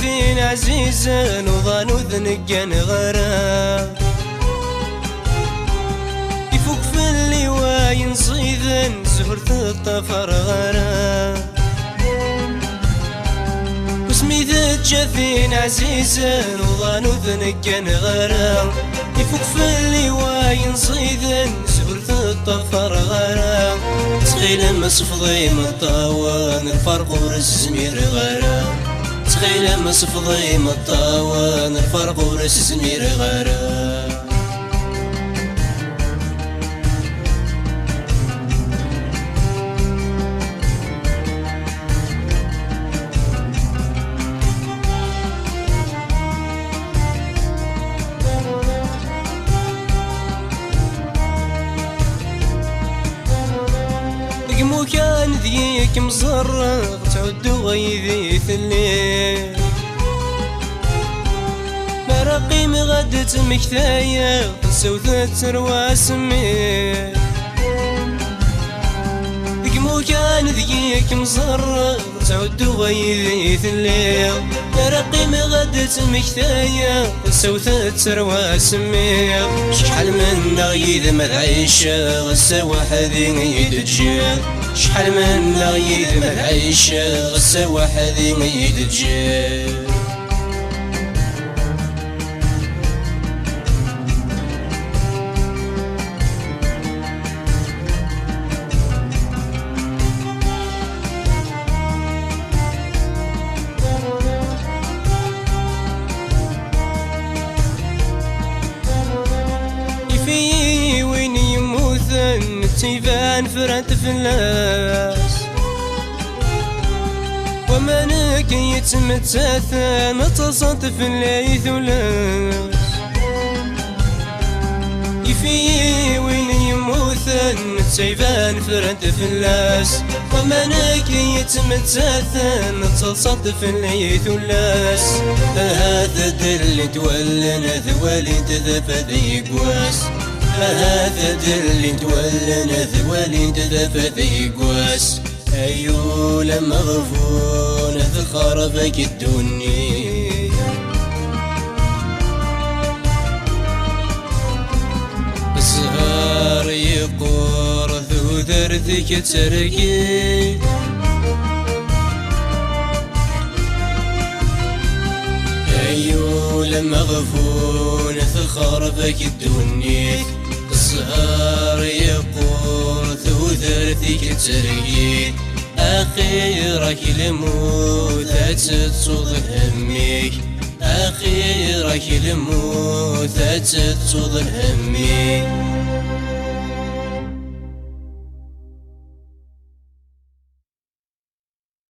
جثين عزيزا وظن وذنقن غرام يفوق في اللواء ينصيذا زهرة الطفر غرام وسميت جثين عزيزا وظن وذنقن غرام يفوق في اللواء ينصيذا زهرة الطفر غرام تخيل مصفضي من طاوان الفرق ورسمير غرام تخيل مصفضي من طاوان الفرق ورسمير غرام مو كان ذيك مزرق تعد غيث الليل مرقي مغدت مكتايا سوثة ترواس ميل مو كان ذيك مزرق تعد غيث الليل مرقي مغدت مكتايا سوثة ترواس ميل شحال من غيث ما العيشة غسا وحدي يدجال شحال من غيث ما العيشة غسا وحدي يدجال في وين يموثن تيفان فرات فلاس ومنك يتمتاثن متصنت في الليث ولاس في وين يموثن تيفان فرات فلاس ومنك يتمتاثن متصنت في الليث ولاس هذا دل تولن ثوالي تذفذ قواس هذا دل تولن ثوالي تذفذ قواس أيو لما غفون ذخرفك الدنيا السهر يقور ذو ذرثك تركي أيو لما غفون ثخرفك الدنيا السهر يقور ذو ذرثك تركي أخيرك الموت أتتصوض همك أخيرك الموت أتتصوض همك